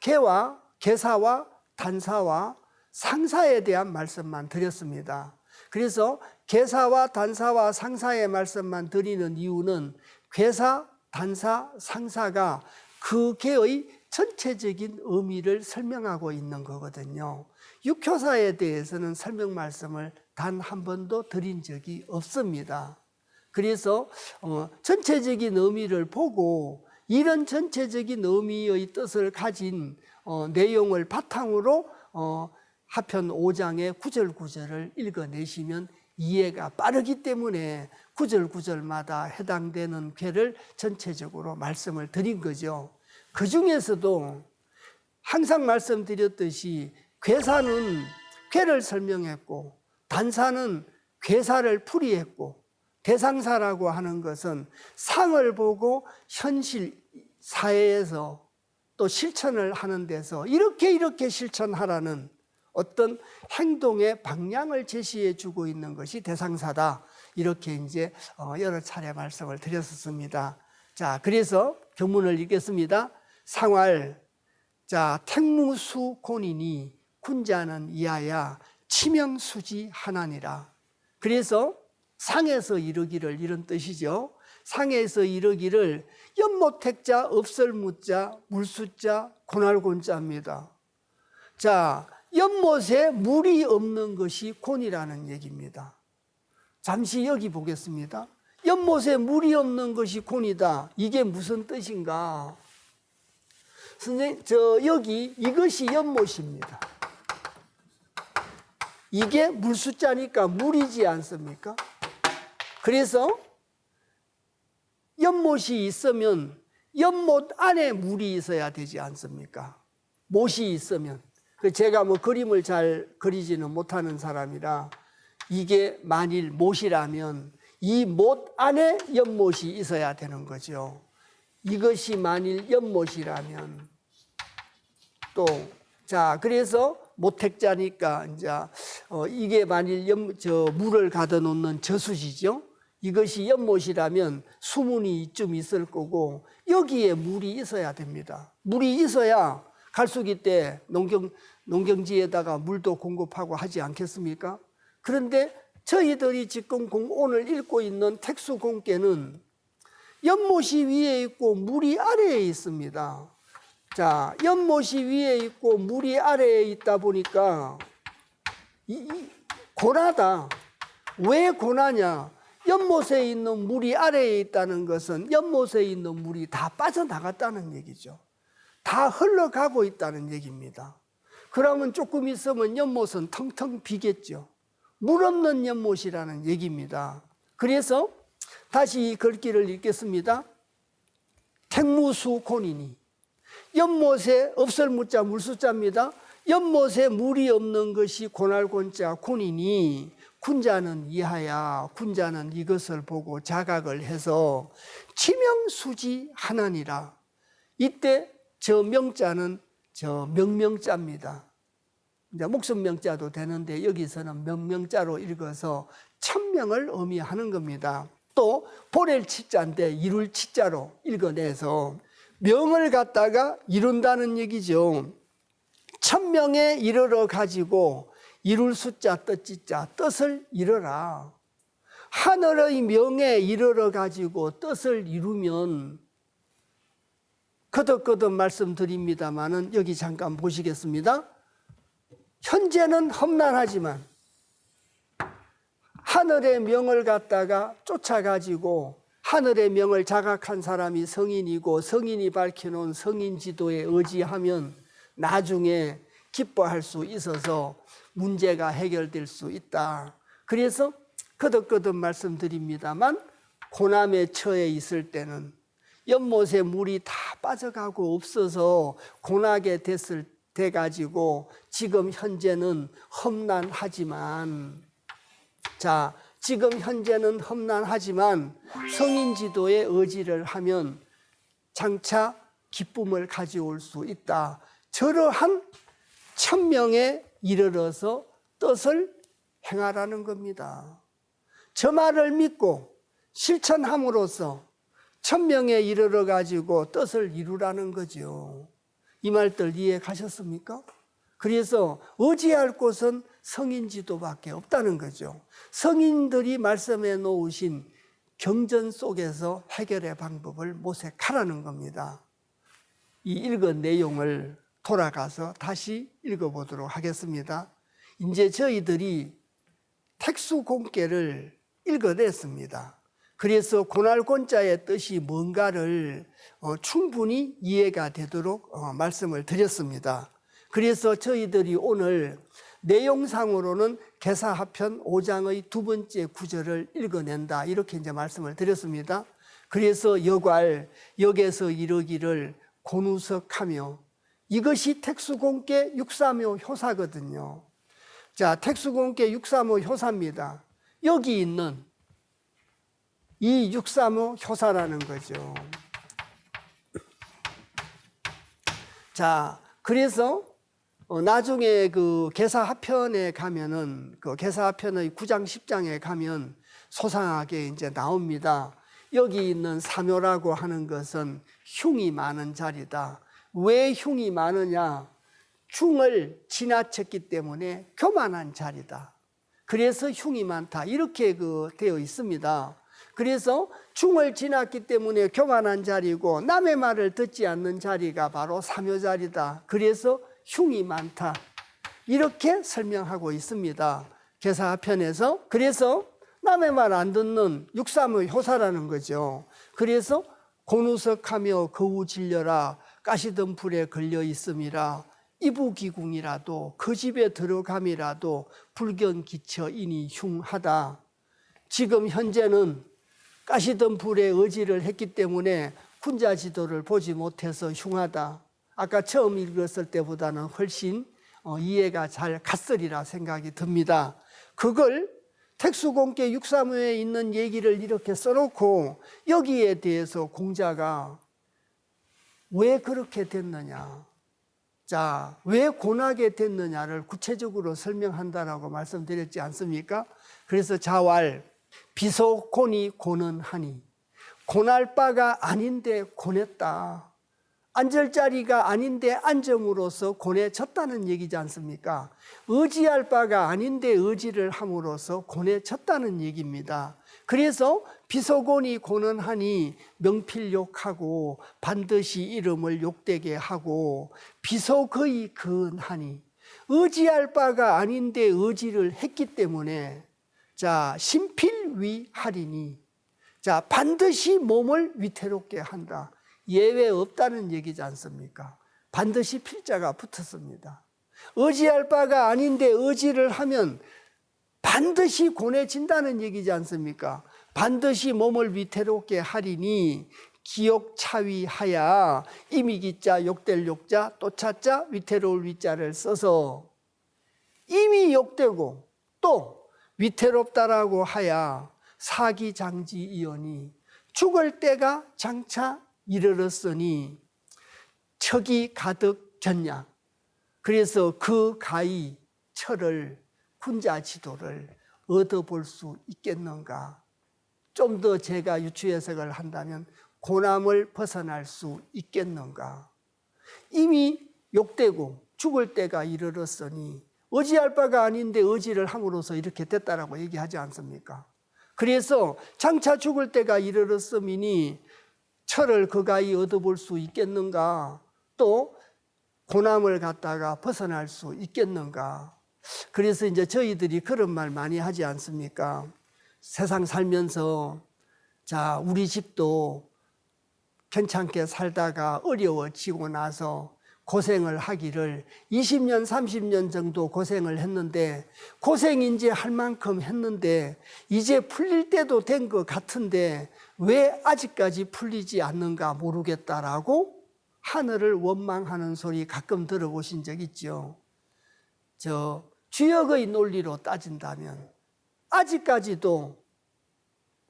개와 개사와 단사와 상사에 대한 말씀만 드렸습니다. 그래서 개사와 단사와 상사의 말씀만 드리는 이유는 괴사, 단사, 상사가 그 개의 전체적인 의미를 설명하고 있는 거거든요. 육효사에 대해서는 설명 말씀을 단 한 번도 드린 적이 없습니다. 그래서 전체적인 의미를 보고 이런 전체적인 의미의 뜻을 가진 내용을 바탕으로 하편 5장의 구절구절을 읽어내시면 이해가 빠르기 때문에 구절구절마다 해당되는 괴를 전체적으로 말씀을 드린 거죠. 그 중에서도 항상 말씀드렸듯이 괴사는 괴를 설명했고 단사는 괴사를 풀이했고 대상사라고 하는 것은 상을 보고 현실 사회에서 또 실천을 하는 데서 이렇게 실천하라는 어떤 행동의 방향을 제시해 주고 있는 것이 대상사다. 이렇게 이제 여러 차례 말씀을 드렸었습니다. 자, 그래서 경문을 읽겠습니다. 상활, 자, 택무수 곤이니 군자는 이하야 치명수지 하나니라. 그래서 상에서 이르기를 이런 뜻이죠. 상에서 이르기를 연모택자, 없설무자, 물수자, 고날곤자입니다. 자, 연못에 물이 없는 것이 곤이라는 얘기입니다. 잠시 여기 보겠습니다. 연못에 물이 없는 것이 곤이다. 이게 무슨 뜻인가? 선생님, 여기 이것이 연못입니다. 이게 물수자니까 물이지 않습니까? 그래서 연못이 있으면 연못 안에 물이 있어야 되지 않습니까? 못이 있으면. 제가 그림을 잘 그리지는 못하는 사람이라 이게 만일 못이라면 이 못 안에 연못이 있어야 되는 거죠. 이것이 만일 연못이라면 그래서 모택자니까 이제 이게 만일 물을 가둬 놓는 저수지죠. 이것이 연못이라면 수문이 이쯤 있을 거고 여기에 물이 있어야 됩니다. 물이 있어야 갈수기 때 농경지에다가 물도 공급하고 하지 않겠습니까? 그런데 저희들이 지금 오늘 읽고 있는 택수공께는 연못이 위에 있고 물이 아래에 있습니다. 자, 연못이 위에 있고 물이 아래에 있다 보니까 고나다. 왜 고나냐? 연못에 있는 물이 아래에 있다는 것은 연못에 있는 물이 다 빠져나갔다는 얘기죠. 다 흘러가고 있다는 얘기입니다. 그러면 조금 있으면 연못은 텅텅 비겠죠. 물 없는 연못이라는 얘기입니다. 그래서 다시 이 글귀를 읽겠습니다. 택무수 곤이니 연못에 없설무자 물수자입니다. 연못에 물이 없는 것이 고날곤자 곤이니 군자는 이하야. 군자는 이것을 보고 자각을 해서 치명수지 하나니라. 이때 저 명자는 명명자입니다. 이제 목숨 명자도 되는데 여기서는 명명자로 읽어서 천명을 의미하는 겁니다. 또 보렐 치자인데 이룰 치자로 읽어내서 명을 갖다가 이룬다는 얘기죠. 천명에 이르러 가지고 이룰 숫자 뜻지자 뜻을 이뤄라. 하늘의 명에 이르러 가지고 뜻을 이루면 거듭거듭 말씀드립니다마는 여기 잠깐 보시겠습니다. 현재는 험난하지만 하늘의 명을 갖다가 쫓아가지고 하늘의 명을 자각한 사람이 성인이고 성인이 밝혀놓은 성인 지도에 의지하면 나중에 기뻐할 수 있어서 문제가 해결될 수 있다. 그래서 거듭거듭 말씀드립니다만 고난에 처해 있을 때는 연못에 물이 다 빠져가고 없어서 고나게 돼가지고 지금 현재는 험난하지만 지금 현재는 험난하지만 성인지도에 의지를 하면 장차 기쁨을 가져올 수 있다. 저러한 천명에 이르러서 뜻을 행하라는 겁니다. 저 말을 믿고 실천함으로써 천명에 이르러 가지고 뜻을 이루라는 거죠. 이 말들 이해 가셨습니까? 그래서 의지할 곳은 성인 지도밖에 없다는 거죠. 성인들이 말씀해 놓으신 경전 속에서 해결의 방법을 모색하라는 겁니다. 이 읽은 내용을 돌아가서 다시 읽어보도록 하겠습니다. 이제 저희들이 택수공계를 읽어냈습니다. 그래서 고날곤자의 뜻이 뭔가를 충분히 이해가 되도록 말씀을 드렸습니다. 그래서 저희들이 오늘 내용상으로는 계사하편 5장의 두 번째 구절을 읽어낸다, 이렇게 이제 말씀을 드렸습니다. 그래서 역에서 이르기를 곤우석하며, 이것이 택수공계 635 효사거든요. 자, 택수공계 635 효사입니다. 여기 있는 이 635 효사라는 거죠. 자, 그래서 나중에 그 계사하편에 가면은, 그 계사하편의 9장 10장에 가면 소상하게 이제 나옵니다. 여기 있는 사묘라고 하는 것은 흉이 많은 자리다. 왜 흉이 많으냐? 중을 지나쳤기 때문에 교만한 자리다. 그래서 흉이 많다, 이렇게 되어 있습니다. 그래서 중을 지났기 때문에 교만한 자리고 남의 말을 듣지 않는 자리가 바로 사묘자리다. 그래서 흉이 많다, 이렇게 설명하고 있습니다. 계사편에서. 그래서 남의 말 안 듣는 635 효사라는 거죠. 그래서 곤우석하며 거우질려라, 가시던 불에 걸려 있음이라, 이부기궁이라도 그 집에 들어감이라도 불견기처이니 흉하다. 지금 현재는 가시던 불에 의지를 했기 때문에 군자지도를 보지 못해서 흉하다. 아까 처음 읽었을 때보다는 훨씬 이해가 잘 갔으리라 생각이 듭니다. 그걸 택수공계 635에 있는 얘기를 이렇게 써놓고 여기에 대해서 공자가 왜 그렇게 됐느냐, 자, 왜 고나게 됐느냐를 구체적으로 설명한다라고 말씀드렸지 않습니까? 그래서 자왈 비소곤이 고는하니, 고날 바가 아닌데 고냈다. 앉을 자리가 아닌데 앉음으로써 고뇌졌다는 얘기지 않습니까? 의지할 바가 아닌데 의지를 함으로써 고뇌졌다는 얘기입니다. 그래서 비소곤이 고는하니 명필욕하고 반드시 이름을 욕되게 하고, 비소거의 근하니 의지할 바가 아닌데 의지를 했기 때문에, 자, 심필위하리니, 자, 반드시 몸을 위태롭게 한다. 예외 없다는 얘기지 않습니까? 반드시 필자가 붙었습니다. 의지할 바가 아닌데 의지를 하면 반드시 고뇌진다는 얘기지 않습니까? 반드시 몸을 위태롭게 하리니 기욕차위하야, 이미기자 욕될 욕자 또차자 위태로울 위자를 써서 이미 욕되고 또 위태롭다라고 하야 사기장지이오니 죽을 때가 장차 이르렀으니 척이 가득 졌냐. 그래서 그 가히 철을, 군자지도를 얻어볼 수 있겠는가. 좀 더 제가 유추 해석을 한다면 고남을 벗어날 수 있겠는가. 이미 욕되고 죽을 때가 이르렀으니 의지할 바가 아닌데 의지를 함으로써 이렇게 됐다라고 얘기하지 않습니까? 그래서 장차 죽을 때가 이르렀으니 철을 그가히 얻어볼 수 있겠는가, 또 고남을 갖다가 벗어날 수 있겠는가. 그래서 이제 저희들이 그런 말 많이 하지 않습니까? 세상 살면서, 자, 우리 집도 괜찮게 살다가 어려워지고 나서 고생을 하기를 20년, 30년 정도 고생을 했는데, 고생인지 할 만큼 했는데 이제 풀릴 때도 된 것 같은데 왜 아직까지 풀리지 않는가 모르겠다라고 하늘을 원망하는 소리 가끔 들어보신 적 있죠. 주역의 논리로 따진다면 아직까지도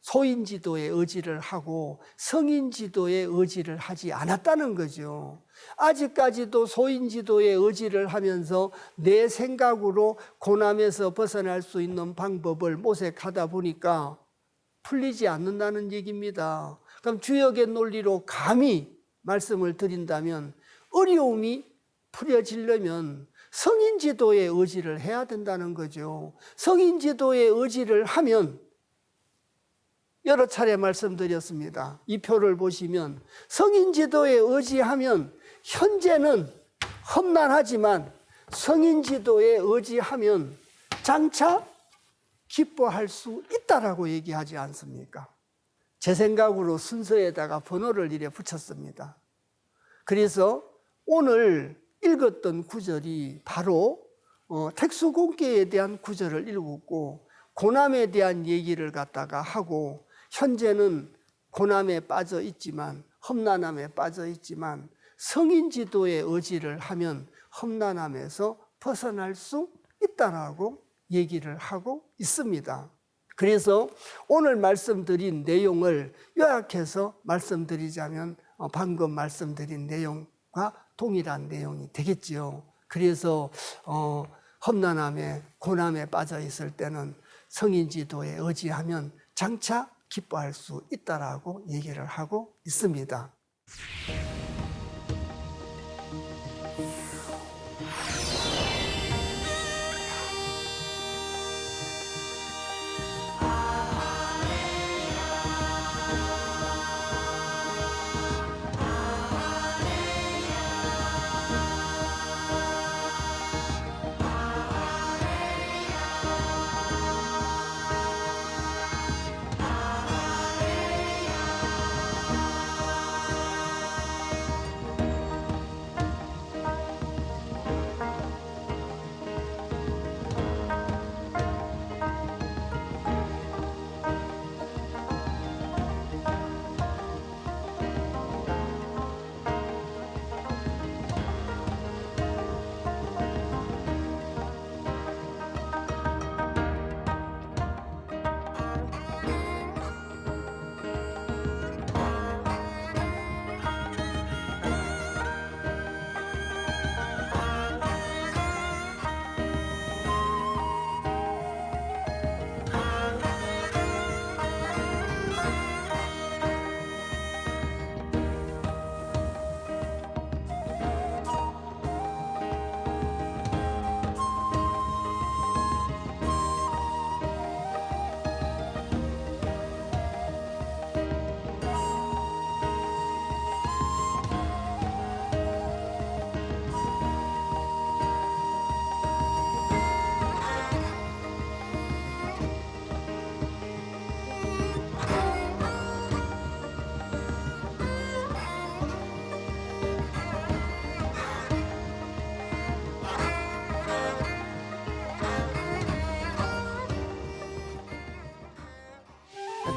소인지도의 의지를 하고 성인지도의 의지를 하지 않았다는 거죠. 아직까지도 소인지도의 의지를 하면서 내 생각으로 고난에서 벗어날 수 있는 방법을 모색하다 보니까 풀리지 않는다는 얘기입니다. 그럼 주역의 논리로 감히 말씀을 드린다면 어려움이 풀어지려면 성인지도의 의지를 해야 된다는 거죠. 성인지도의 의지를 하면 여러 차례 말씀드렸습니다. 이 표를 보시면 성인지도에 의지하면 현재는 험난하지만 성인지도에 의지하면 장차 기뻐할 수 있다라고 얘기하지 않습니까? 제 생각으로 순서에다가 번호를 이래 붙였습니다. 그래서 오늘 읽었던 구절이 바로 택수공계에 대한 구절을 읽었고 고난에 대한 얘기를 갖다가 하고 현재는 고난에 빠져 있지만 험난함에 빠져 있지만 성인지도의 의지를 하면 험난함에서 벗어날 수 있다라고 얘기를 하고 있습니다. 그래서 오늘 말씀드린 내용을 요약해서 말씀드리자면 방금 말씀드린 내용과 동일한 내용이 되겠지요. 그래서 험난함에 고난에 빠져 있을 때는 성인지도에 의지하면 장차 기뻐할 수 있다라고 얘기를 하고 있습니다.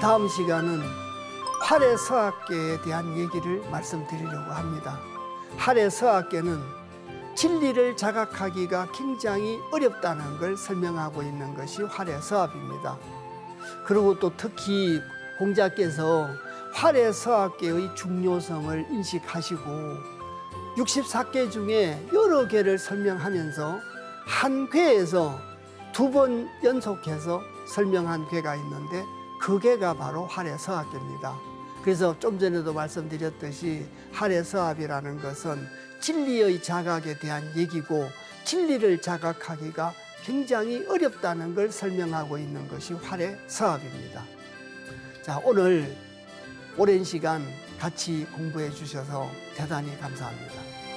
다음 시간은 활해서학계에 대한 얘기를 말씀드리려고 합니다. 활해서학계는 진리를 자각하기가 굉장히 어렵다는 걸 설명하고 있는 것이 활해서합입니다. 그리고 또 특히 공자께서 활해서학계의 중요성을 인식하시고 64계 중에 여러 개를 설명하면서 한 궤에서 2번 연속해서 설명한 궤가 있는데 그 궤가 바로 활해서학계입니다. 그래서 좀 전에도 말씀드렸듯이 활해서합이라는 것은 진리의 자각에 대한 얘기고 진리를 자각하기가 굉장히 어렵다는 걸 설명하고 있는 것이 활해서합입니다. 자, 오늘 오랜 시간 같이 공부해 주셔서 대단히 감사합니다.